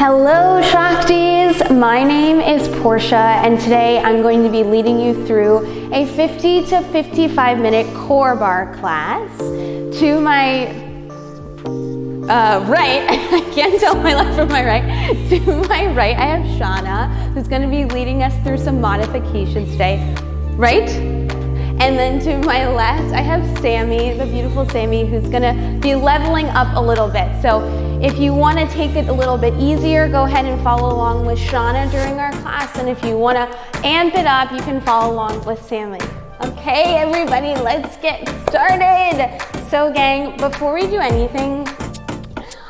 Hello Shaktis, my name is Portia and today I'm going to be leading you through a 50 to 55 minute core barre class. To my right, I can't tell my left from my right. To my right I have Shauna, who's going to be leading us through some modifications today, right? And then to my left I have Sammy, the beautiful Sammy, who's going to be leveling up a little bit. So if you want to take it a little bit easier, go ahead and follow along with Shauna during our class. And if you want to amp it up, you can follow along with Sammy. Okay, everybody, let's get started. So gang, before we do anything,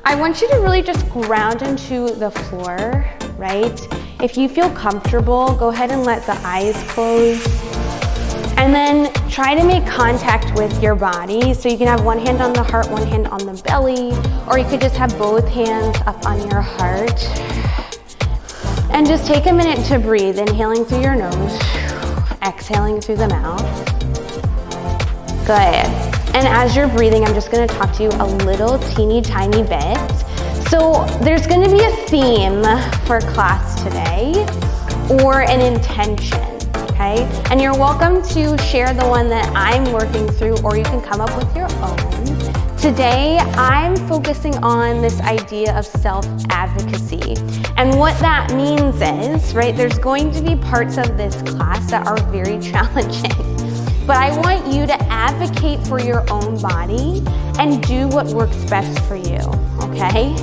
I want you to really just ground into the floor, right? If you feel comfortable, go ahead and let the eyes close. And then try to make contact with your body. So you can have one hand on the heart, one hand on the belly, or you could just have both hands up on your heart. And just take a minute to breathe, inhaling through your nose, exhaling through the mouth. Good. And as you're breathing, I'm just gonna talk to you a little teeny tiny bit. So there's gonna be a theme for class today, or an intention. Okay? And you're welcome to share the one that I'm working through, or you can come up with your own. Today, I'm focusing on this idea of self-advocacy. And what that means is, right, there's going to be parts of this class that are very challenging. But I want you to advocate for your own body and do what works best for you, okay?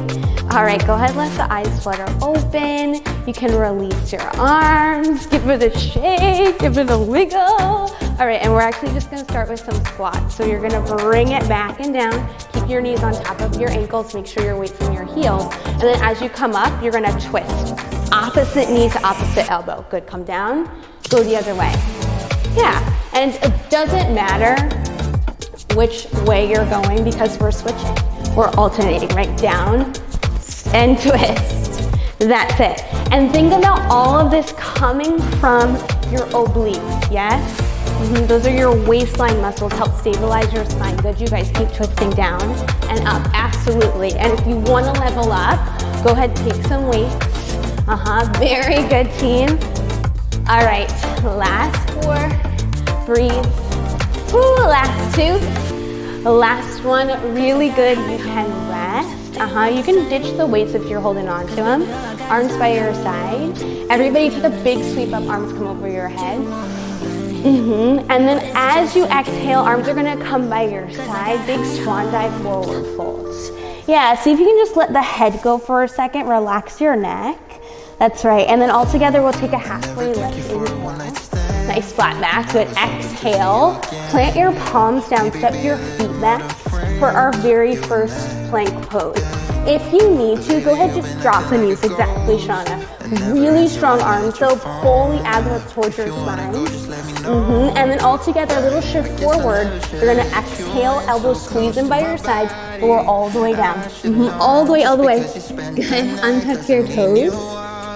All right, go ahead, let the eyes flutter open. You can release your arms, give it a shake, give it a wiggle. All right, and we're actually just gonna start with some squats. So you're gonna bring it back and down, keep your knees on top of your ankles, make sure your weight's in your heels. And then as you come up, you're gonna twist. Opposite knee to opposite elbow. Good, come down, go the other way. Yeah, and it doesn't matter which way you're going because we're switching. We're alternating, right? Down and twist. That's it. And think about all of this coming from your obliques, yes? Those are your waistline muscles, help stabilize your spine. Good, you guys keep twisting down and up, absolutely. And if you wanna level up, go ahead, take some weights. Very good team. All right, last 4, breathe. Ooh, last 2, last one, really good, you can rest. You can ditch the weights if you're holding on to them. Arms by your side. Everybody take a big sweep up, arms come over your head. And then as you exhale, arms are gonna come by your side. Big swan dive, forward folds. Yeah, see if you can just let the head go for a second, relax your neck. That's right, and then all together we'll take a halfway lift. Inhale. Nice flat back, good. Exhale, plant your palms down, step your feet back for our very first plank pose. If you need to, go ahead, just drop the knees, exactly, Shauna. Really strong arms, so pull the abs up towards your spine. And then all together, a little shift forward. You're gonna exhale, elbows squeeze in by your sides, lower all the way down. All the way, all the way. Good, untuck your toes.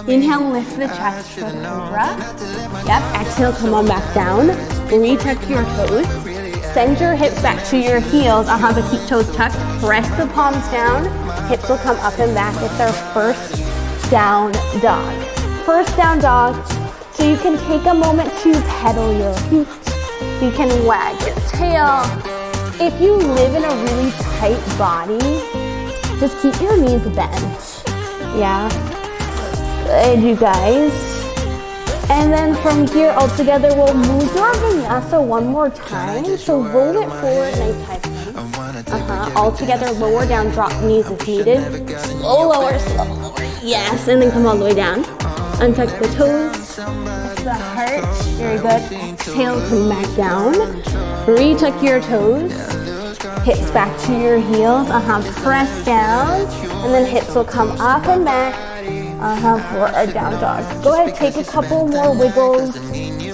Inhale, lift the chest for cobra. Yep, exhale, come on back down. Retuck your toes. Send your hips back to your heels. But keep toes tucked. Press the palms down. Hips will come up and back. It's our first down dog. First down dog. So you can take a moment to pedal your feet. You can wag your tail. If you live in a really tight body, just keep your knees bent. Yeah. Good, you guys. And then from here, all together, we'll move to our vinyasa one more time. So roll it forward, nice high. All together, lower down, drop knees if needed. Slow lower, slow lower. Yes, and then come all the way down. Untuck the toes, the heart. Very good. Exhale, come back down. Retuck your toes. Hips back to your heels. Press down, and then hips will come up and back. For a down dog. Go ahead, take a couple more wiggles,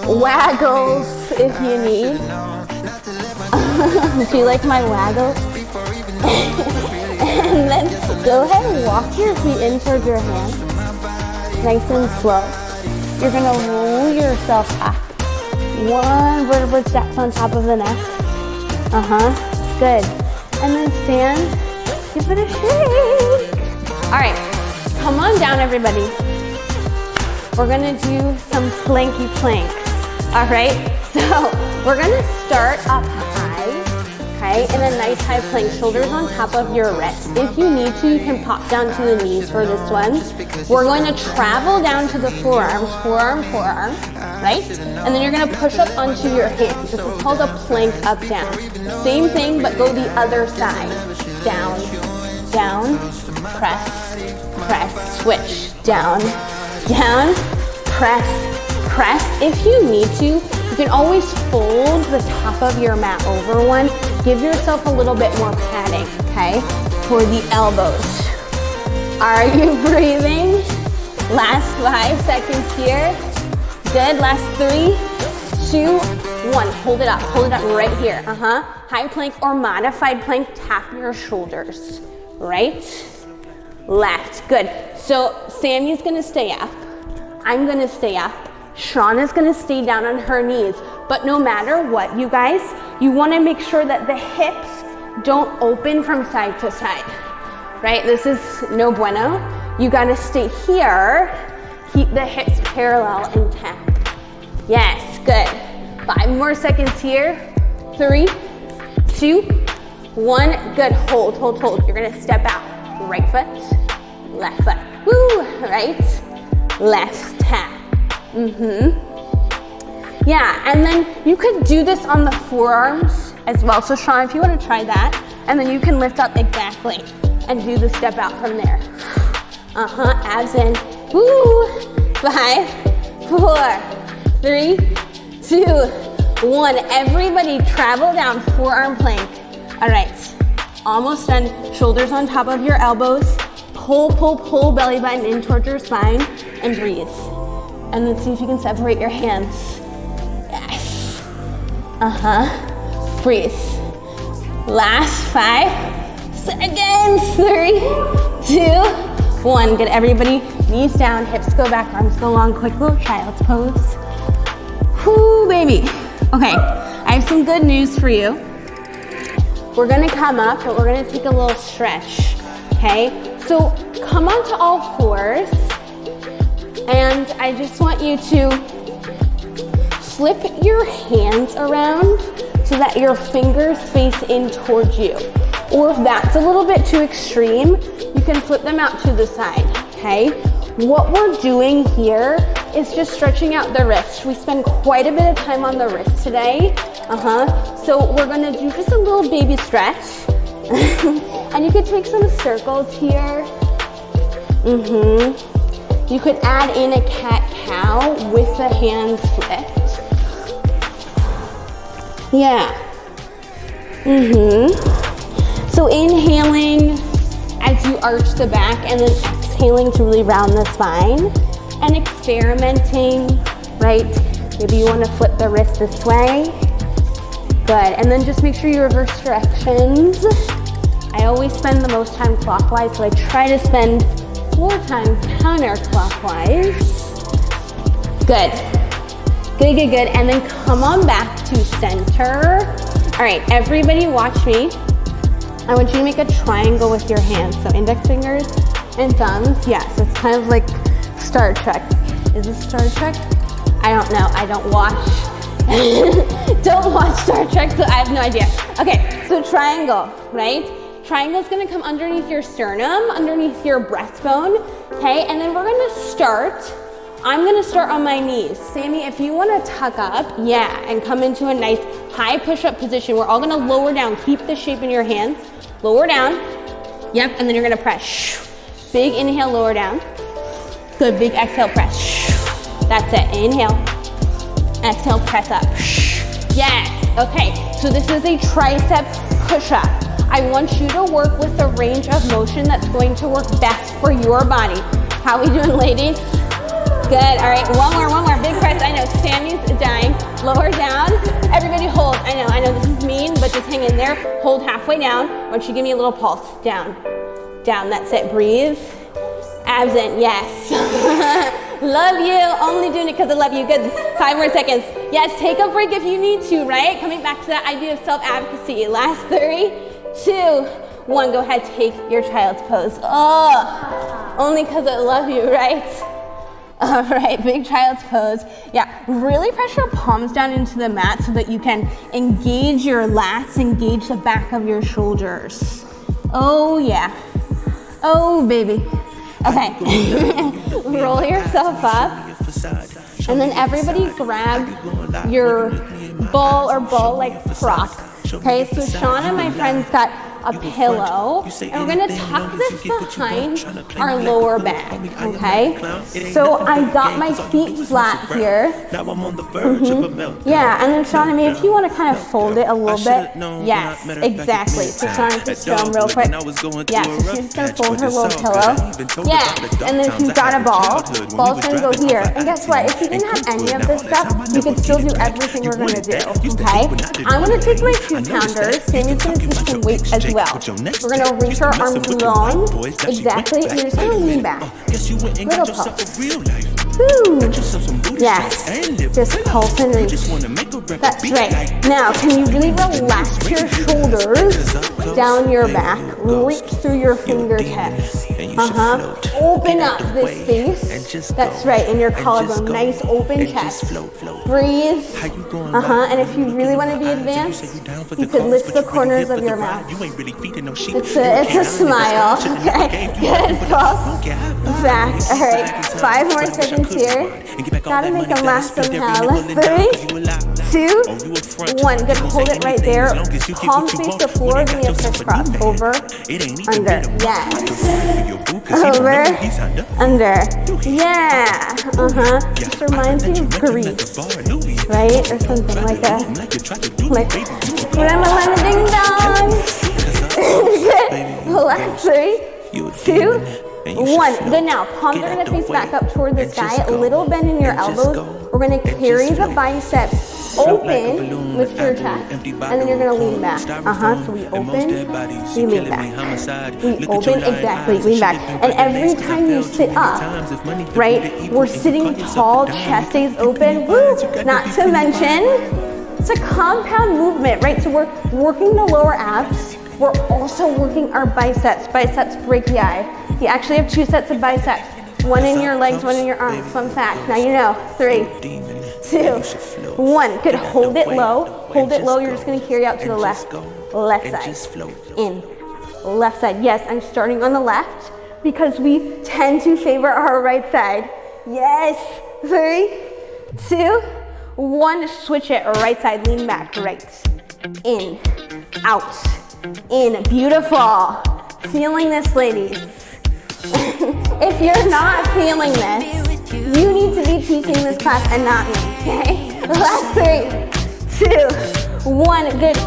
waggles if you need. Do you like my waggles? And then go ahead and walk your feet in towards your hands. Nice and slow. You're gonna roll yourself up. One vertebrae stacks on top of the neck. Good. And then stand, give it a shake. All right. Come on down, everybody. We're gonna do some planky planks. All right, so we're gonna start up high, okay, in a nice high plank, shoulders on top of your wrist. If you need to, you can pop down to the knees for this one. We're going to travel down to the forearms, forearm, forearm, right? And then you're gonna push up onto your hands. This is called a plank up down. Same thing, but go the other side. Down, down, press, press, switch, down, down, press, press. If you need to, you can always fold the top of your mat over one. Give yourself a little bit more padding, okay, for the elbows. Are you breathing? Last 5 seconds here. Good, last 3, 2, 1. Hold it up right here. High plank or modified plank, tap your shoulders. Right, left, good. So Sammy's gonna stay up. I'm gonna stay up. Shauna's gonna stay down on her knees. But no matter what, you guys, you wanna make sure that the hips don't open from side to side, right? This is no bueno. You gotta stay here, keep the hips parallel and tap. Yes, good. 5 more seconds here. 3, 2, 1, good, hold, hold, hold. You're gonna step out, right foot, left foot, woo, right, left tap, Yeah, and then you could do this on the forearms as well. So Sean, if you wanna try that, and then you can lift up exactly, and do the step out from there. Abs in, woo, 5, 4, 3, 2, 1. Everybody travel down, forearm plank. All right, almost done. Shoulders on top of your elbows. Pull, pull, pull belly button in towards your spine and breathe. And then see if you can separate your hands. Yes. Breathe. Last 5 seconds. 3, 2, 1. Good, everybody. Knees down, hips go back, arms go long. Quick little child's pose. Whoo, baby. Okay, I have some good news for you. We're gonna come up, but we're gonna take a little stretch, okay? So come onto all fours, and I just want you to flip your hands around so that your fingers face in towards you. Or if that's a little bit too extreme, you can flip them out to the side, okay? What we're doing here is just stretching out the wrist. We spend quite a bit of time on the wrist today. So we're gonna do just a little baby stretch. And you could take some circles here. You could add in a cat-cow with the hands flipped. Yeah. So inhaling as you arch the back and then exhaling to really round the spine. And experimenting, right? Maybe you want to flip the wrist this way. Good, and then just make sure you reverse directions. I always spend the most time clockwise, so I try to spend more time counterclockwise. Good, good, good, good. And then come on back to center. All right, everybody watch me. I want you to make a triangle with your hands. So index fingers and thumbs. Yeah, so it's kind of like Star Trek. Is this Star Trek? I don't know, I don't watch. Don't watch Star Trek, so I have no idea. Okay, so triangle, right? Triangle's gonna come underneath your sternum, underneath your breastbone, okay? And then we're gonna start, I'm gonna start on my knees. Sammy, if you wanna tuck up, yeah, and come into a nice high push-up position, we're all gonna lower down, keep the shape in your hands. Lower down, yep, and then you're gonna press. Big inhale, lower down. Good, big exhale, press. That's it, inhale. Exhale, press up. Yes, okay, so this is a tricep push-up. I want you to work with the range of motion that's going to work best for your body. How are we doing, ladies? Good, all right, one more, big press. I know, Sammy's dying. Lower down, everybody hold. I know this is mean, but just hang in there. Hold halfway down. Why don't you give me a little pulse? Down, down, that's it, breathe. Abs in, yes. Love you, only doing it because I love you. Good, 5 more seconds. Yes, take a break if you need to, right? Coming back to that idea of self-advocacy. Last 3, 2, 1, go ahead, take your child's pose. Oh, Only because I love you, right? All right, big child's pose. Yeah, really press your palms down into the mat so that you can engage your lats, engage the back of your shoulders. Oh yeah. Oh baby. Okay. Roll yourself up. And then everybody grab your ball or ball-like prop. Okay, so Sean and my friends got a pillow, and we're gonna tuck this behind our lower back, okay? So I got my feet flat here. Yeah, and then Sean and me, if you wanna kind of fold it a little bit, yes, exactly. So Sean, just show them real quick. Yeah, so she's gonna fold her little pillow. Yeah, and then if you've got a ball's gonna go here. And guess what, if you didn't have any of this stuff, you could still do everything we're gonna do, okay? I'm gonna take my 2-pounders, Sammy's gonna take some weight as well. We're gonna reach our arms long, exactly, and you're just gonna lean back. Little pulse. Woo! Yes, just pulse and reach. That's right. Now, can you really relax your shoulders down your back, reach through your fingertips. Open up this space. That's right, in your collarbone, nice open chest. Breathe. And if you really want to be advanced, you could lift the corners of your mouth. It's a smile. Okay, good. Pulse back. All right, 5 more seconds here. Gotta make them last somehow. 3, 2, 1. Good. Hold it right there. Palms face the floor. Give me a crisscross. Over, under. Yes. Over, under. Yeah. Just reminds me of Greece, right? Or something like that. Like Grandma Ding Dong. Good. Last 3, 2, 1. Good. Now, palms are going to face back up toward the sky. A little bend in your elbows. We're going to carry the biceps open, lift your chest, and then you're going to lean back. So we open, we lean back. We open, exactly, lean back. And every time you sit up, right, we're sitting tall, chest stays open. Woo! Not to mention, it's a compound movement, right? So we're working the lower abs. We're also working our biceps brachii. You actually have 2 sets of biceps. One in your legs, one in your arms. Fun fact. Now you know. 3, 2, 1. Good. Hold it low. Hold it low. You're just going to carry out to the left. Left side. In. Left side. Yes, I'm starting on the left because we tend to favor our right side. Yes. 3, 2, 1. Switch it. Right side. Lean back. Right. In. Out. In. Beautiful. Feeling this, ladies. If you're not feeling this, you need to be teaching this class and not me, okay? Last 3, 2, 1. Good.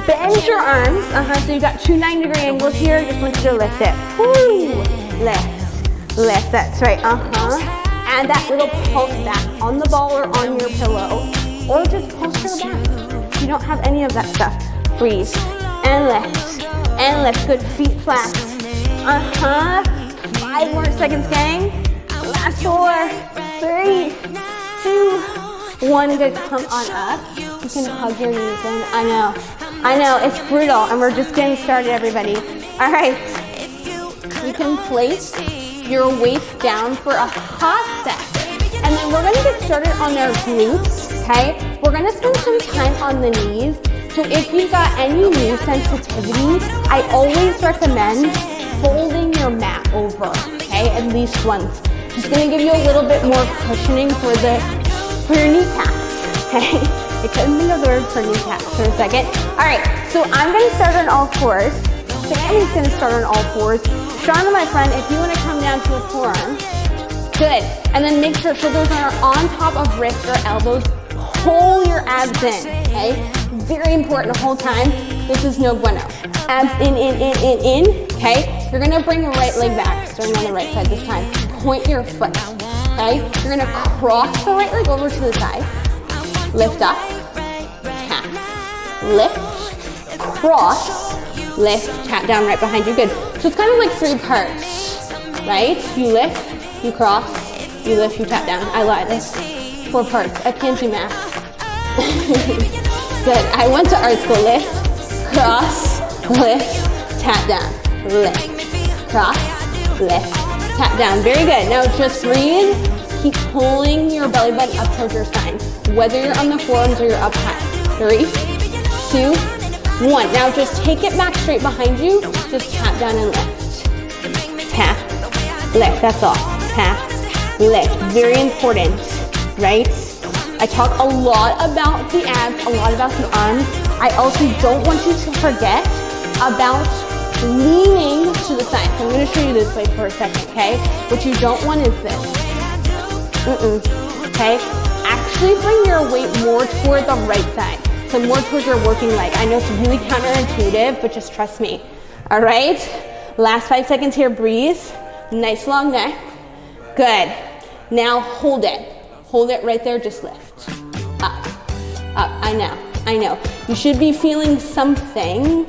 Bend your arms. So you got 2 90-degree angles here. Just want you to lift it. Woo. Lift. Lift. That's right. Add that little pulse back on the ball or on your pillow, or just pulse your back. If you don't have any of that stuff, breathe and lift and lift. Good. Feet flat. 5 more seconds, gang. Last 4, 3, 2, 1. Good. Come on up. You can hug your knees in. I know, it's brutal, and we're just getting started, everybody. All right. You can place your waist down for a hot sec, and then we're gonna get started on our glutes. Okay. We're gonna spend some time on the knees. So if you've got any knee sensitivity, I always recommend folding your mat over, okay, at least once. Just gonna give you a little bit more cushioning for your kneecaps, okay? I couldn't think of the word for kneecaps for a second. All right, so I'm gonna start on all 4s. Sammy's gonna start on all 4s. Shauna, my friend, if you wanna come down to a forearm, good. And then make sure shoulders are on top of wrists or elbows. Pull your abs in, okay? Very important the whole time. This is no bueno. Abs in, okay? You're gonna bring your right leg back, starting on the right side this time. Point your foot, okay? You're gonna cross the right leg over to the side. Lift up, tap, lift, cross, lift, tap down right behind you. Good. So it's kind of like 3 parts, right? You lift, you cross, you lift, you tap down. I lied. That's 4 parts. I can't do math. Good. I went to art school. Lift, cross, lift, tap down, lift, cross, lift, tap down. Very good. Now just breathe. Keep pulling your belly button up towards your spine, whether you're on the forearms or you're up high. 3, 2, 1. Now just take it back straight behind you. Just tap down and lift. Tap, lift. That's all. Tap, lift. Very important, right? I talk a lot about the abs, a lot about the arms. I also don't want you to forget about leaning to the side. So I'm going to show you this way for a second, okay? What you don't want is this. Okay? Actually bring your weight more toward the right side. So more towards your working leg. I know it's really counterintuitive, but just trust me. All right? Last 5 seconds here, breathe. Nice long neck. Good. Now hold it. Hold it right there, just lift. Up, up, I know. You should be feeling something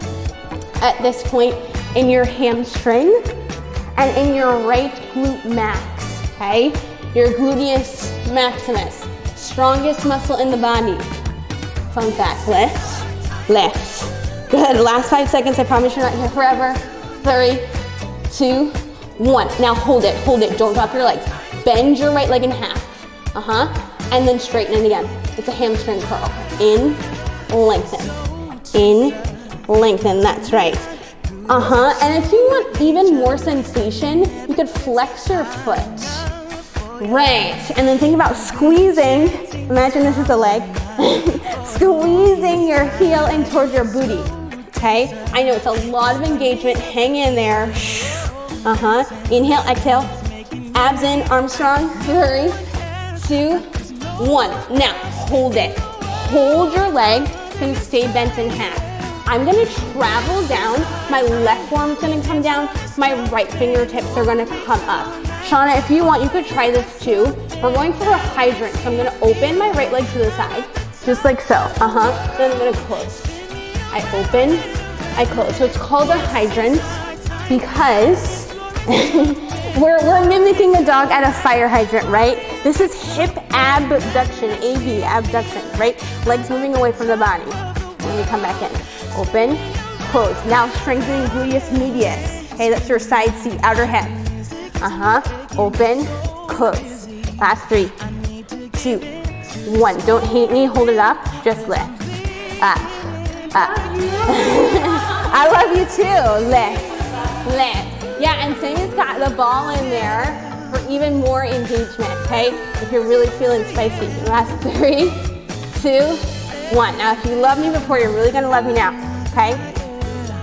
at this point in your hamstring and in your right glute max, okay? Your gluteus maximus, strongest muscle in the body. Fun fact, lift, lift. Good, last 5 seconds, I promise you're not here forever. 3, 2, 1. Now hold it, don't drop your legs. Bend your right leg in half, and then straighten it again. It's a hamstring curl. In, lengthen, that's right. And if you want even more sensation, you could flex your foot. Right, and then think about squeezing, imagine this is a leg, squeezing your heel in towards your booty, okay? I know it's a lot of engagement, hang in there. Inhale, exhale, abs in, arms strong, 3, 2, 1. Now, hold it. Hold your leg and stay bent in half. I'm gonna travel down, my left forearm's gonna come down, my right fingertips are gonna come up. Shauna, if you want, you could try this too. We're going for a hydrant, so I'm gonna open my right leg to the side, just like so, then I'm gonna close. I open, I close. So it's called a hydrant because we're mimicking a dog at a fire hydrant, right? This is hip abduction, AB, abduction, right? Legs moving away from the body. Then we come back in. Open, close. Now strengthening gluteus medius. Okay, that's your side seat, outer hip. Open, close. Last 3, 2, 1. Don't hate me, hold it up, just lift. Up, up. I love you too. Lift, lift. Yeah, and Sammy's got the ball in there for even more engagement, okay? If you're really feeling spicy. Last 3, 2, 1. Now, if you loved me before, you're really gonna love me now, okay?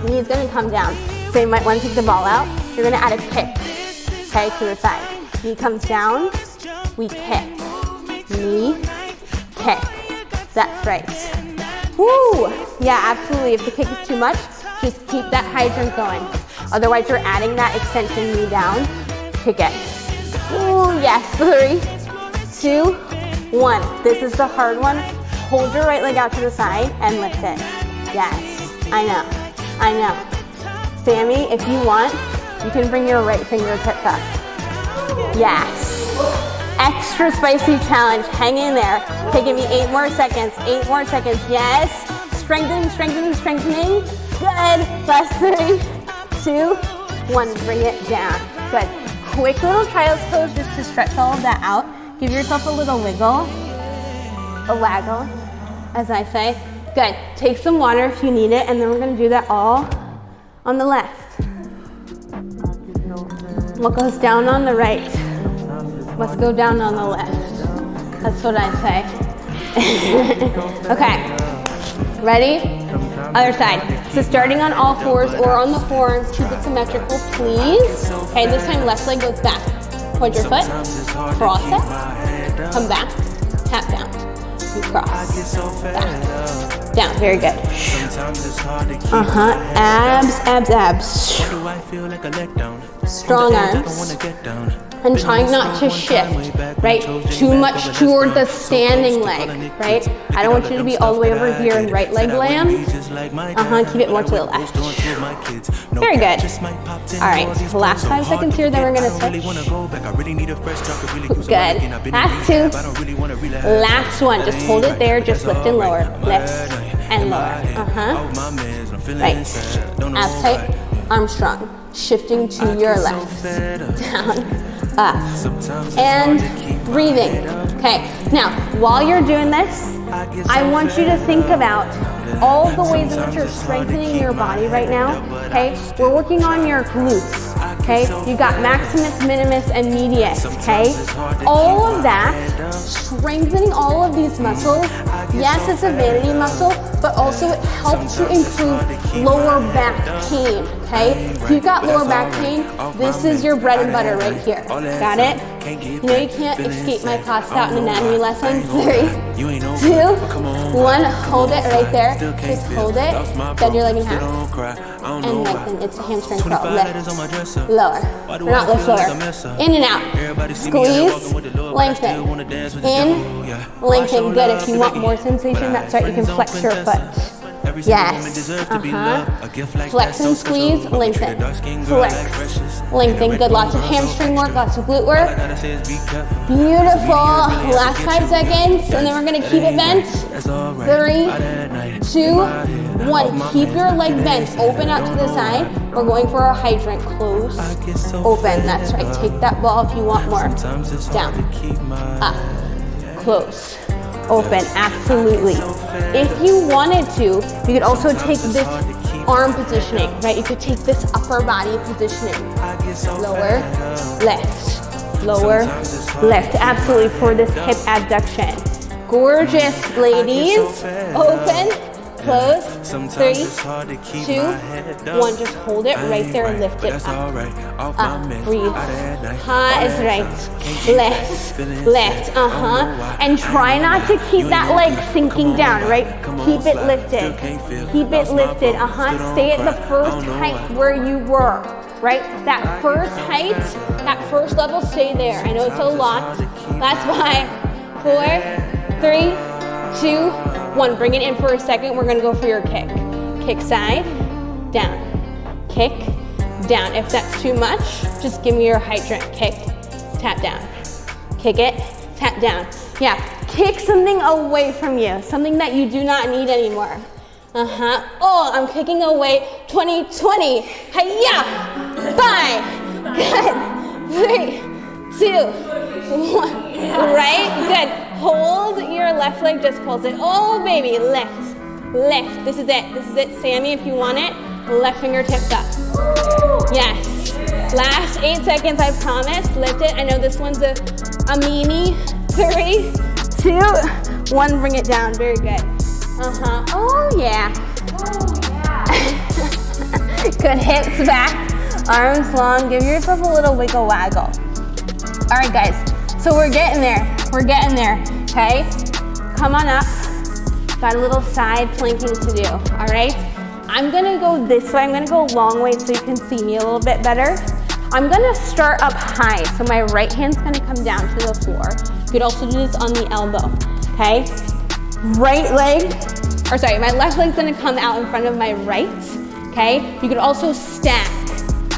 Knee's gonna come down. So you might wanna take the ball out. You're gonna add a kick, okay, to the side. Knee comes down, we kick. Knee, kick. That's right. Woo! Yeah, absolutely. If the kick is too much, just keep that hydrant going. Otherwise, you're adding that extension knee down. Kick it. Ooh, yes. 3, 2, 1. This is the hard one. Hold your right leg out to the side and lift it. Yes, I know. Sammy, if you want, you can bring your right fingertips up. Yes. Extra spicy challenge. Hang in there. Taking me 8 more seconds. 8 more seconds. Yes. Strengthening. Good. Last 3, 2, 1. Bring it down. Good. Quick little child's pose just to stretch all of that out. Give yourself a little wiggle. A waggle, as I say. Good. Take some water if you need it, and then we're going to do that all on the left. What goes down on the right must go down on the left. That's what I say. Okay. Ready? Other side. So starting on all fours or on the forearms, keep it symmetrical, please. Okay, this time left leg goes back. Point your foot, cross it, come back, tap down. Cross, back, down, very good. Abs. Strong arms. And trying not to shift, right? Too much toward the standing leg, right? I don't want you to be all the way over here and right leg land. Keep it more to the left. Very good. All right, last 5 seconds here, then we're gonna switch. Good. Last 2. Last one, just hold it there, just lift and lower. Lift and lower. Right. Abs tight, arms strong. shifting to your left, down, up, and breathing. Okay, now while you're doing this, I want you to think about all the ways in which you're strengthening your body right now. Okay, we're working on your glutes. Okay, you got maximus, minimus, and medius. Okay, all of that, strengthening all of these muscles. Yes, it's a vanity muscle, but also it helps you improve lower back pain. Okay, if you've got lower back pain, this is your bread and butter right here. Got it? You know you can't escape my class out in anatomy lesson. 3, 2, 1. Hold it right there. Just hold it. Bend your leg in half. And lengthen. It's a hamstring curl. Lift. Lower. Or not lift, lower. In and out. Squeeze. Lengthen. In. Lengthen. Good. If you want more sensation, that's right. You can flex your foot. Yes. Flex and squeeze, lengthen. Flex, lengthen. Good. Lots of hamstring work, lots of glute work. Beautiful. Last 5 seconds, and then we're going to keep it bent. 3, 2, 1. Keep your leg bent. Open out to the side. We're going for our hydrant. Close, open. That's right. Take that ball if you want more. Down, up, close, open. Absolutely. If you wanted to, you could also take this arm positioning, right? You could take this upper body positioning. Lower, lift, lower, lift. Absolutely, for this hip abduction. Gorgeous, ladies. Open, close. 3, 2, 1. Just hold it right there. Lift it up. Up, breathe. Ha is right. Lift, lift. And try not to keep that leg sinking down, right? Keep it lifted. Keep it lifted. Stay at the first height where you were, right? That first height, that first level, stay there. I know it's a lot. Last 5, 4, 3, 2, 1. Bring it in for a second. We're gonna go for your kick. Kick side, down. Kick, down. If that's too much, just give me your hydrant. Kick, tap down. Kick it, tap down. Yeah, kick something away from you, something that you do not need anymore. Oh, I'm kicking away 2020. Hiya! 5. Good. 3, 2, 1. Right? Good. Hold your left leg, just pulse it. Oh, baby, lift, lift. This is it. This is it. Sammy, if you want it, left fingertips up. Yes. Last 8 seconds, I promise. Lift it. I know this one's a meanie. 3, 2, 1. Bring it down. Very good. Oh, yeah. Good. Hips back. Arms long. Give yourself a little wiggle waggle. All right, guys. So we're getting there. We're getting there. Okay? Come on up. Got a little side planking to do. All right? I'm going to go this way. I'm going to go a long way so you can see me a little bit better. I'm going to start up high. So my right hand's going to come down to the floor. You could also do this on the elbow. Okay? Right leg, or sorry, my left leg's going to come out in front of my right. Okay? You could also stack.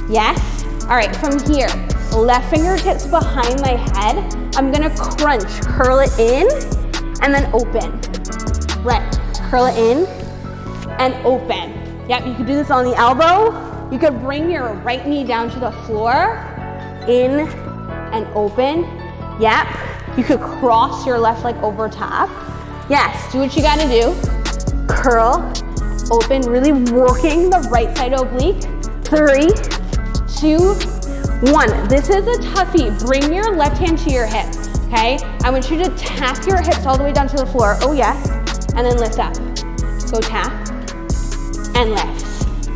Yes? All right, from here, left fingertips behind my head. I'm going to crunch, curl it in, and then open. Right, curl it in and open. Yep, you could do this on the elbow. You could bring your right knee down to the floor, in and open. Yep, you could cross your left leg over top. Yes, do what you gotta do. Curl, open, really working the right side oblique. 3, 2, 1. This is a toughie. Bring your left hand to your hip, okay? I want you to tap your hips all the way down to the floor. Oh, yes. And then lift up. Go tap and lift.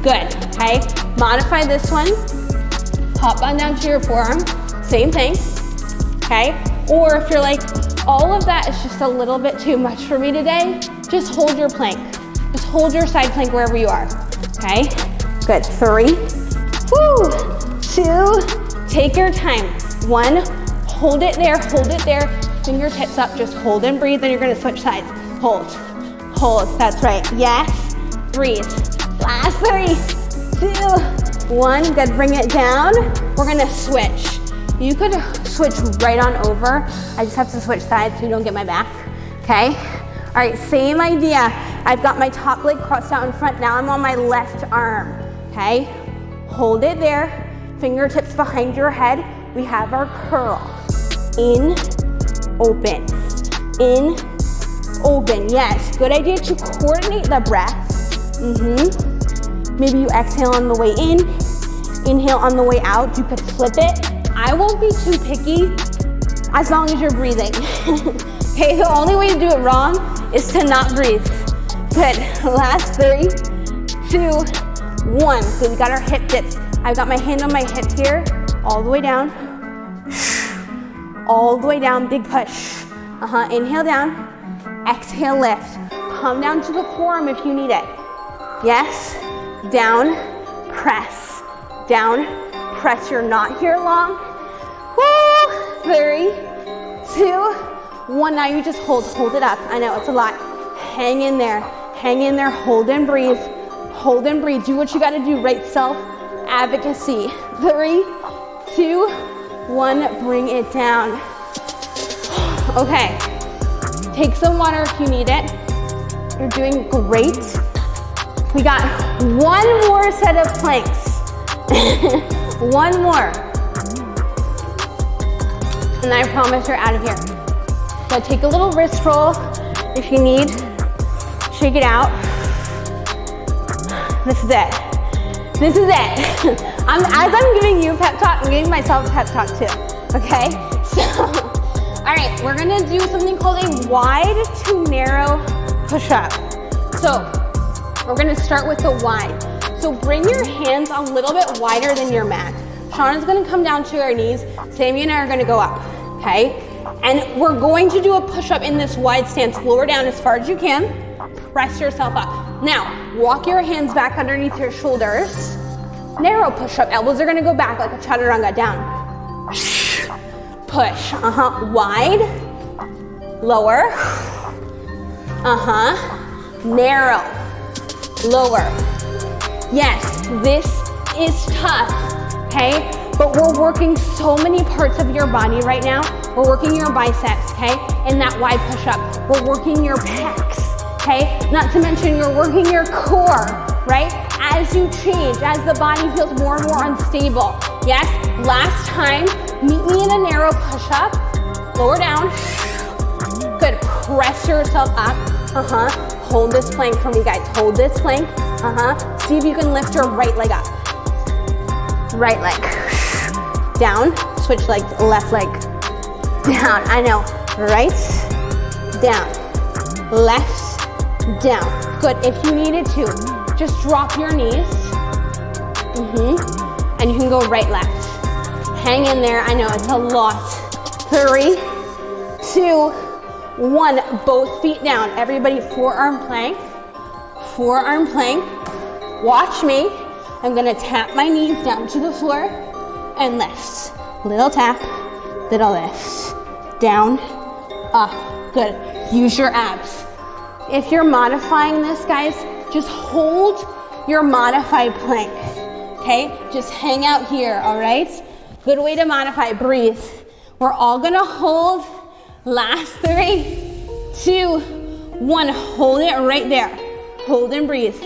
Good, okay? Modify this one. Hop on down to your forearm. Same thing, okay? Or if you're like, all of that is just a little bit too much for me today, just hold your plank. Just hold your side plank wherever you are, okay? Good, 3, 2, take your time. 1, hold it there, fingertips up, just hold and breathe, then you're gonna switch sides. Hold, that's right, yes, breathe. Last 3, 2, 1, good, bring it down. We're gonna switch. You could switch right on over. I just have to switch sides so you don't get my back, okay? All right, same idea. I've got my top leg crossed out in front. Now I'm on my left arm, okay? hold it there, fingertips behind your head. We have our curl. In, open, in, open. Yes, good idea to coordinate the breath. Maybe you exhale on the way in, inhale on the way out. You could flip it. I won't be too picky as long as you're breathing. Okay, the only way to do it wrong is to not breathe. Good, last 3, 2, 1. So we got our hip dips. I've got my hand on my hip here, all the way down. All the way down, big push. Inhale down, exhale lift. Come down to the forearm if you need it. Yes, down, press. Down, press. You're not here long. Woo! 3, 2, 1. Now you just hold it up. I know it's a lot. Hang in there, hold and breathe. Hold and breathe. Do what you gotta do, right? Self-advocacy. 3, 2, 1, bring it down. Okay, take some water if you need it. You're doing great. We got one more set of planks. One more. And I promise you're out of here. So take a little wrist roll if you need. Shake it out. This is it. This is it. As I'm giving you a pep talk, I'm giving myself a pep talk too. Okay? So, all right, we're gonna do something called a wide to narrow push-up. So, we're gonna start with the wide. So bring your hands a little bit wider than your mat. Shauna's gonna come down to her knees. Sammy and I are gonna go up, okay? And we're going to do a push-up in this wide stance. Lower down as far as you can. Press yourself up. Now, walk your hands back underneath your shoulders. Narrow push-up. Elbows are gonna go back like a chaturanga. Down. Push. Wide. Lower. Narrow. Lower. Yes, this is tough, okay? But we're working so many parts of your body right now. We're working your biceps, okay? In that wide push-up. We're working your pecs, okay? Not to mention you're working your core, right? As you change, as the body feels more and more unstable. Yes, last time, meet me in a narrow push-up. Lower down. Good, press yourself up. Hold this plank for me, guys. Hold this plank. See if you can lift your right leg up. Right leg. Down. Switch legs. Left leg. Down. I know. Right. Down. Left. Down. Good. If you needed to, just drop your knees. And you can go right, left. Hang in there. I know it's a lot. 3, 2, 1. Both feet down. Everybody, forearm plank. Forearm plank. Watch me. I'm gonna tap my knees down to the floor and lift. Little tap, little lift. Down, up. Good. Use your abs. If you're modifying this, guys, just hold your modified plank. Okay? Just hang out here, all right? Good way to modify. Breathe. We're all gonna hold. Last 3, 2, 1. Hold it right there. Hold and breathe.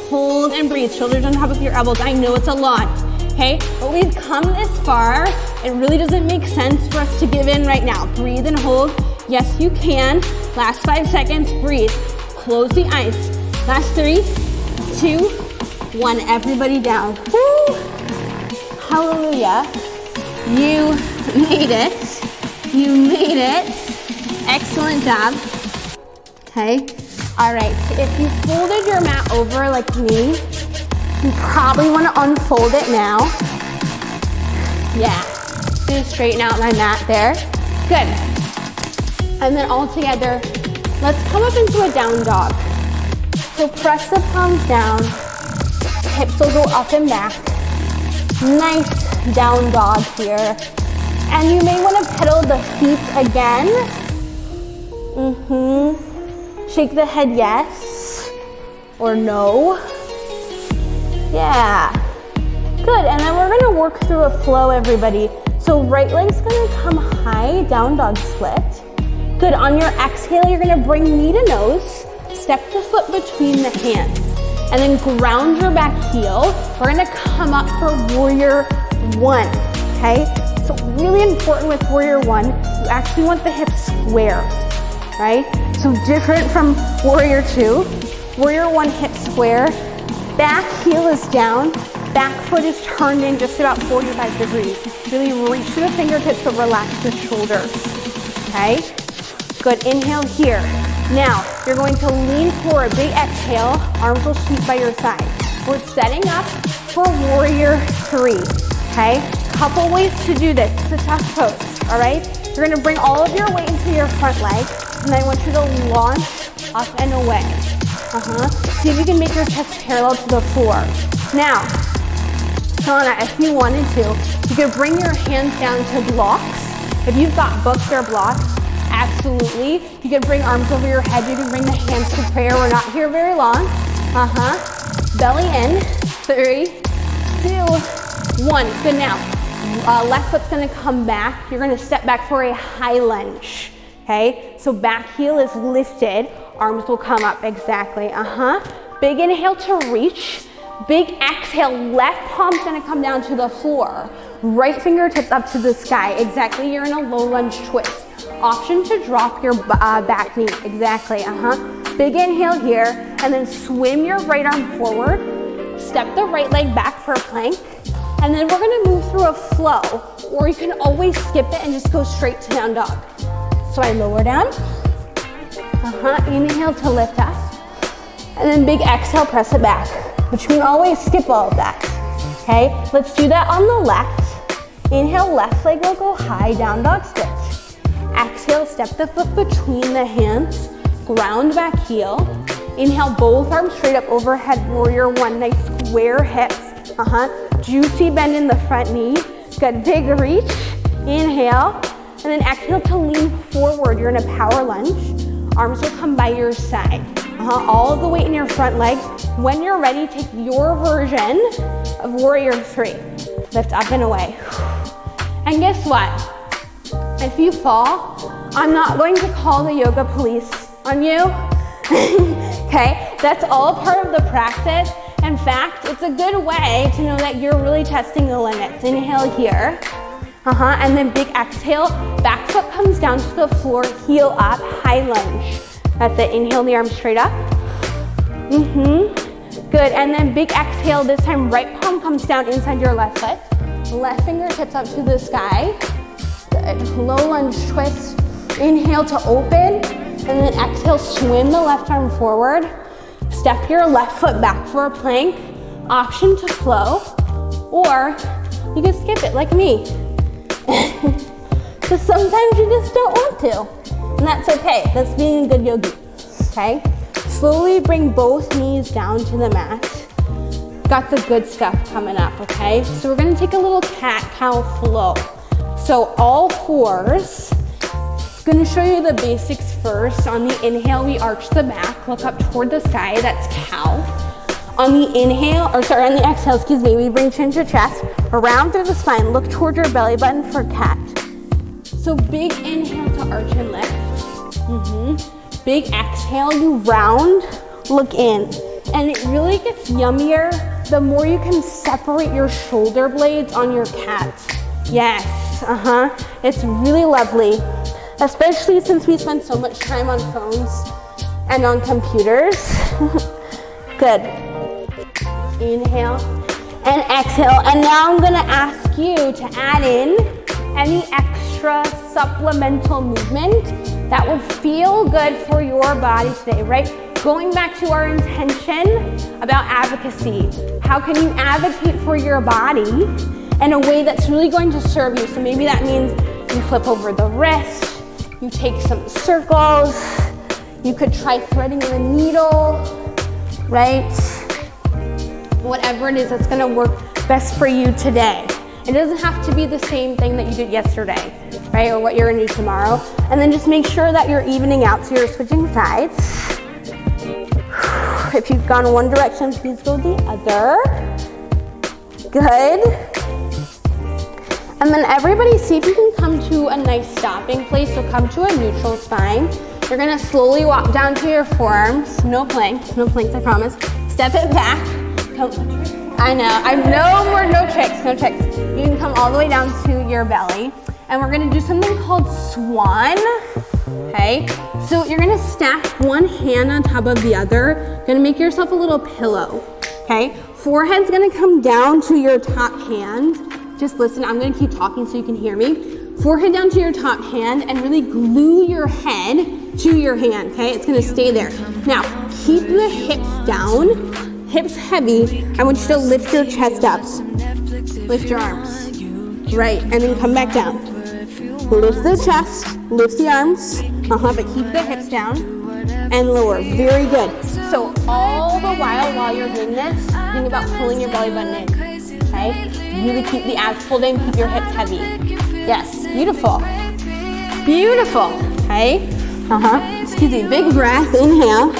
Hold and breathe. Shoulders on top of your elbows. I know it's a lot, okay? But we've come this far. It really doesn't make sense for us to give in right now. Breathe and hold. Yes, you can. Last 5 seconds. Breathe. Close the eyes. Last 3, 2, 1. Everybody down. Woo! Hallelujah. You made it. You made it. Excellent job. Okay. All right. If you folded your mat over like me, you probably want to unfold it now. Yeah. Just straighten out my mat there. Good. And then all together, let's come up into a down dog. So press the palms down. Hips will go up and back. Nice down dog here. And you may want to pedal the feet again. Shake the head yes or no. Yeah. Good. And then we're going to work through a flow, everybody. So right leg's going to come high, down dog split. Good. On your exhale, you're going to bring knee to nose. Step the foot between the hands. And then ground your back heel. We're gonna come up for warrior one, okay? So really important with warrior one, you actually want the hips square, right? So different from warrior two. Warrior one, hip square, back heel is down, back foot is turned in just about 45 degrees. Really reach through the fingertips, but relax the shoulders, okay? Good, inhale here. Now, you're going to lean forward, big exhale, arms will sweep by your side. We're setting up for warrior three, okay? Couple ways to do this. It's a tough pose, all right? You're gonna bring all of your weight into your front leg, and I want you to launch up and away. See if you can make your chest parallel to the floor. Now, Shauna, if you wanted to, you could bring your hands down to blocks. If you've got books or blocks, absolutely. You can bring arms over your head. You can bring the hands to prayer. We're not here very long. Belly in. 3, 2, 1. Good now. Left foot's gonna come back. You're gonna step back for a high lunge. Okay, so back heel is lifted. Arms will come up, exactly, Big inhale to reach. Big exhale, left palm's gonna come down to the floor. Right fingertips up to the sky, exactly, you're in a low lunge twist. Option to drop your back knee, exactly, Big inhale here, and then swim your right arm forward. Step the right leg back for a plank. And then we're gonna move through a flow, or you can always skip it and just go straight to down dog. So I lower down, inhale to lift up, and then big exhale, press it back. But you can always skip all of that, okay? Let's do that on the left. Inhale, left leg will go high, down dog stretch. Exhale, step the foot between the hands, ground back heel. Inhale, both arms straight up overhead, warrior one, nice square hips. Juicy bend in the front knee. Good, big reach. Inhale, and then exhale to lean forward. You're in a power lunge. Arms will come by your side. All of the weight in your front leg. When you're ready, take your version of warrior three. Lift up and away. And guess what? If you fall, I'm not going to call the yoga police on you. Okay, that's all part of the practice. In fact, it's a good way to know that you're really testing the limits. Inhale here, and then big exhale, back foot comes down to the floor, heel up, high lunge. That's it, inhale the arms straight up. Good, and then big exhale, this time right palm comes down inside your left foot. Left fingertips up to the sky. Good, low lunge twist. Inhale to open, and then exhale, swim the left arm forward. Step your left foot back for a plank. Option to flow, or you can skip it like me. Because sometimes you just don't want to, and that's okay. That's being a good yogi, okay? Slowly bring both knees down to the mat. Got the good stuff coming up, okay? So we're gonna take a little cat-cow flow. So all fours. I'm gonna show you the basics first. On the inhale, we arch the back, look up toward the sky, that's cow. On the exhale, excuse me, we bring chin to chest, around through the spine, look toward your belly button for cat. So big inhale to arch and lift. Big exhale, you round, look in. And it really gets yummier the more you can separate your shoulder blades on your cat. Yes, it's really lovely. Especially since we spend so much time on phones and on computers. Good. Inhale and exhale. And now I'm gonna ask you to add in any extra supplemental movement that would feel good for your body today, right? Going back to our intention about advocacy. How can you advocate for your body in a way that's really going to serve you? So maybe that means you flip over the wrist, you take some circles, you could try threading the needle, right? Whatever it is that's gonna work best for you today. It doesn't have to be the same thing that you did yesterday, right? Or what you're gonna do tomorrow. And then just make sure that you're evening out, so you're switching sides. If you've gone one direction, please go the other. Good. And then everybody see if you can come to a nice stopping place. So come to a neutral spine. You're gonna slowly walk down to your forearms. No planks, I promise. Step it back. Come I know, no tricks, no tricks. You can come all the way down to your belly. And we're gonna do something called swan, okay? So you're gonna stack one hand on top of the other. You're gonna make yourself a little pillow, okay? Forehead's gonna come down to your top hand. Just listen, I'm gonna keep talking so you can hear me. Forehead down to your top hand and really glue your head to your hand, okay? It's gonna stay there. Now, keep the hips down, hips heavy. I want you to lift your chest up. Lift your arms, right, and then come back down. Lift the chest, lift the arms, but keep the hips down and lower, very good. So all the while you're doing this, think about pulling your belly button in, okay? Really keep the abs pulled in, keep your hips heavy. Yes, beautiful. Beautiful, okay? Excuse me, big breath, inhale.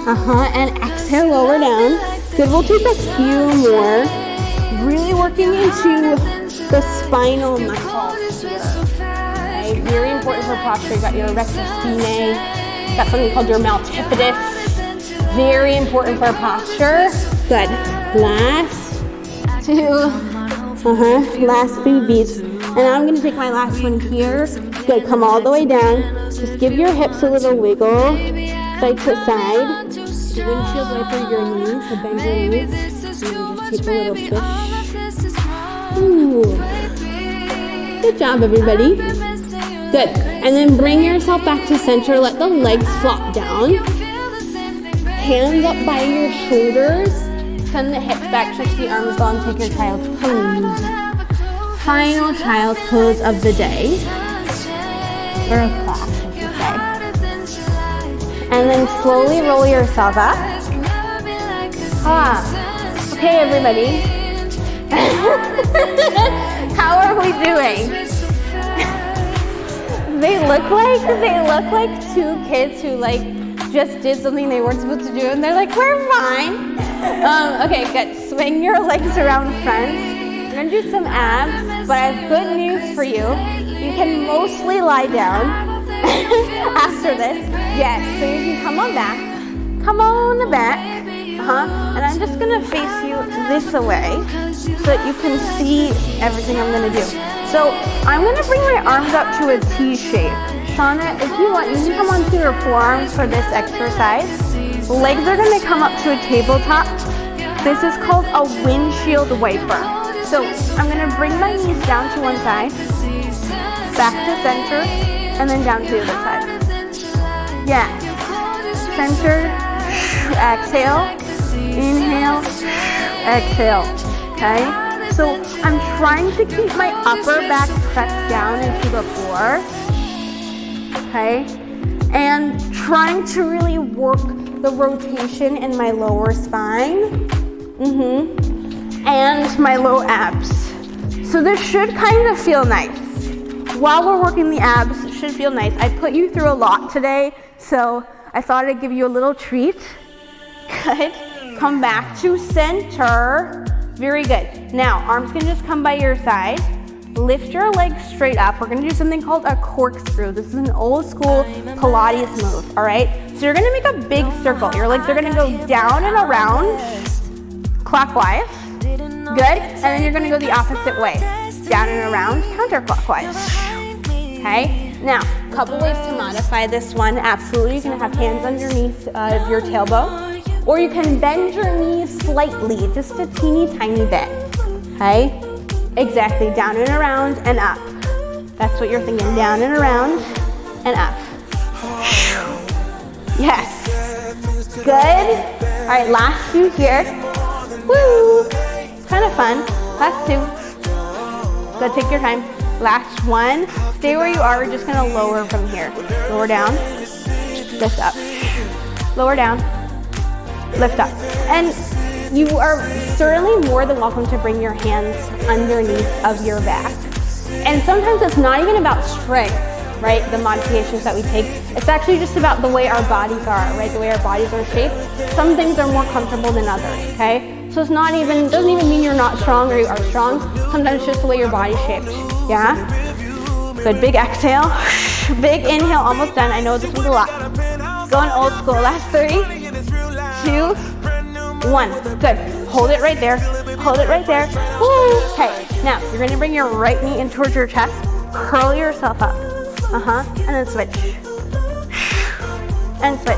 And exhale, lower down. Good, we'll take a few more. Really working into the spinal muscles here, okay? Very important for posture. You got your rectus spinae, you got something called your multifidus. Very important for posture. Good, last two, last few beats. And I'm gonna take my last one here. Good, come all the way down. Just give your hips a little wiggle, side to side. The windshield wiper your knees, so bend your knees. And just take a little push. Ooh. Good job, everybody. Good. And then bring yourself back to center. Let the legs flop down. Hands up by your shoulders. Send the hips back, stretch the arms long, take your child's pose. Final child's pose of the day. Or a class, I should say. And then slowly roll yourself up. Okay, everybody. How are we doing? They look like two kids who just did something they weren't supposed to do, and they're like, we're fine. Okay, good. Swing your legs around front. We're gonna do some abs, but I have good news for you. You can mostly lie down after this. Yes, so you can come on back. Come on back. And I'm just gonna face you this way so that you can see everything I'm gonna do. So I'm gonna bring my arms up to a T shape. Shauna, if you want, you can come onto your forearms for this exercise. Legs are gonna come up to a tabletop. This is called a windshield wiper. So I'm gonna bring my knees down to one side, back to center, and then down to the other side. Yeah. Center, exhale. Inhale, exhale, okay? So I'm trying to keep my upper back pressed down into the floor, okay? And trying to really work the rotation in my lower spine, and my low abs. So this should kind of feel nice. While we're working the abs, it should feel nice. I put you through a lot today, so I thought I'd give you a little treat. Good. Come back to center. Very good. Now, arms can just come by your side. Lift your legs straight up. We're gonna do something called a corkscrew. This is an old school Pilates move, all right? So you're gonna make a big circle. Your legs are gonna go down and around, clockwise. Good. And then you're gonna go the opposite way. Down and around, counterclockwise. Okay? Now, a couple ways to modify this one. Absolutely, you can have hands underneath your tailbone. Or you can bend your knees slightly, just a teeny tiny bit, okay? Exactly, down and around and up. That's what you're thinking, down and around and up. Yes, good. All right, last few here. Woo, it's kind of fun. Last two. Go, take your time. Last one, stay where you are, we're just gonna lower from here. Lower down, lift up. Lower down. Lift up. And you are certainly more than welcome to bring your hands underneath of your back. And sometimes it's not even about strength, right? The modifications that we take. It's actually just about the way our bodies are, right? The way our bodies are shaped. Some things are more comfortable than others, okay? So it's not even, doesn't even mean you're not strong or you are strong. Sometimes it's just the way your body's shaped, yeah? Good, big exhale. Big inhale, almost done. I know this one's a lot. Going old school, last 3, 2, 1. Good. Hold it right there. Hold it right there. Woo. Okay, now you're gonna bring your right knee in towards your chest. Curl yourself up. And then switch. And switch.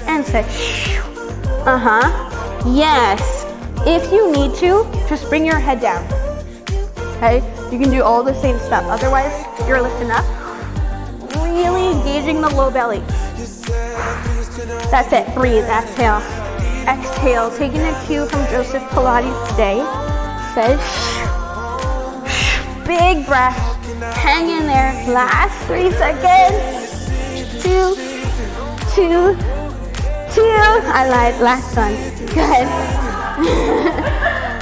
And switch. Yes. If you need to, just bring your head down. Okay? You can do all the same stuff. Otherwise, you're lifting up. Really engaging the low belly. That's it. Breathe. Exhale. Exhale. Taking a cue from Joseph Pilates today. Says, big breath. Hang in there. Last 3 seconds. 2, 2, 2. I lied. Last one. Good.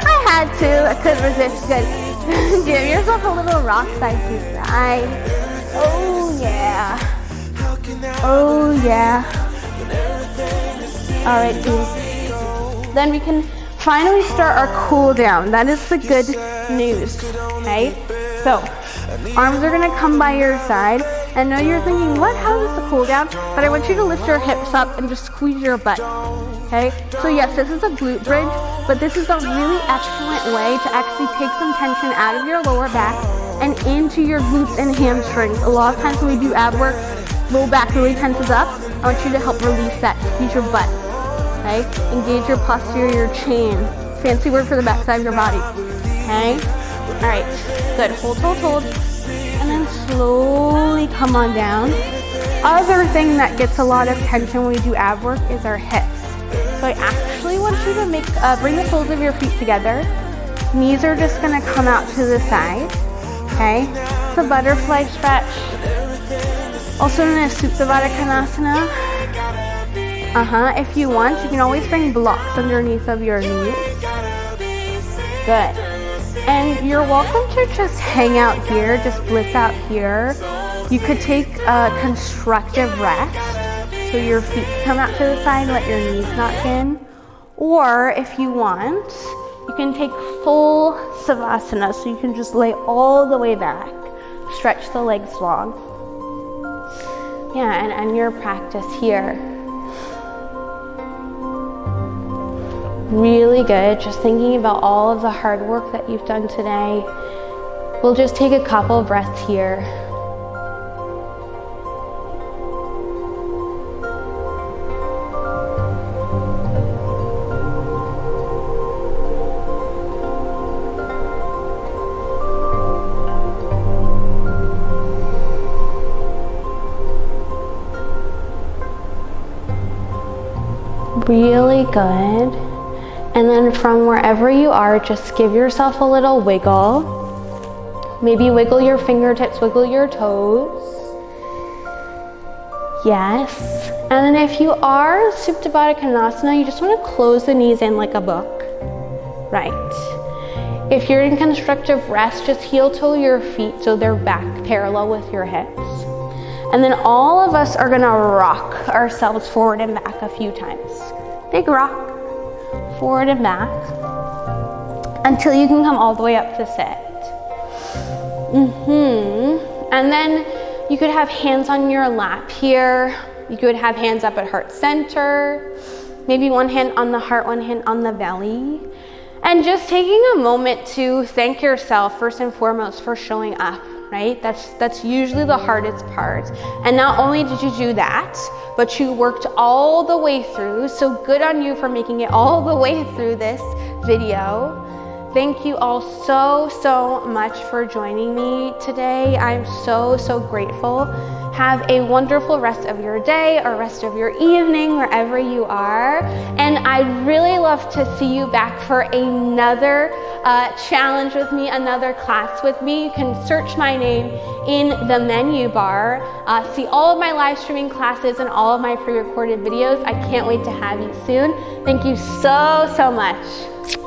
I had to. I couldn't resist. Good. Give yourself a little rock side to side. Oh yeah. Oh yeah. All right, team. Then we can finally start our cool down. That is the good news. Okay. So arms are gonna come by your side. I know you're thinking, what? How is the cool down? But I want you to lift your hips up and just squeeze your butt. Okay? So yes, this is a glute bridge, but this is a really excellent way to actually take some tension out of your lower back and into your glutes and hamstrings. A lot of times when we do ab work, low back really tenses up. I want you to help release that. Squeeze your butt. Okay? Engage your posterior chain. Fancy word for the back side of your body. Okay? All right. Good. Hold, hold, hold. And then slowly come on down. Other thing that gets a lot of tension when we do ab work is our hips. So I actually want you to bring the soles of your feet together. Knees are just gonna come out to the side. Okay? It's a butterfly stretch. Also known as Supta Baddha Konasana. If you want, you can always bring blocks underneath of your knees. Good. And you're welcome to just hang out here, just blitz out here. You could take a constructive rest. So your feet come out to the side, let your knees knock in. Or if you want, you can take full savasana. So you can just lay all the way back. Stretch the legs long. Yeah, and end your practice here. Really good. Just thinking about all of the hard work that you've done today. We'll just take a couple of breaths here. Really good. And then from wherever you are, just give yourself a little wiggle. Maybe wiggle your fingertips, wiggle your toes. Yes. And then if you are Supta Baddha Konasana, you just want to close the knees in like a book. Right. If you're in constructive rest, just heel toe your feet so they're back parallel with your hips. And then all of us are gonna rock ourselves forward and back a few times. Big rock. Forward and back until you can come all the way up to sit. And then you could have hands on your lap here. You could have hands up at heart center. Maybe one hand on the heart, one hand on the belly. And just taking a moment to thank yourself first and foremost for showing up, right? That's usually the hardest part. And not only did you do that, but you worked all the way through. So good on you for making it all the way through this video. Thank you all so much for joining me today. I'm so grateful. Have a wonderful rest of your day or rest of your evening, wherever you are. And I'd really love to see you back for another challenge with me, another class with me. You can search my name in the menu bar, see all of my live streaming classes and all of my pre-recorded videos. I can't wait to have you soon. Thank you so much.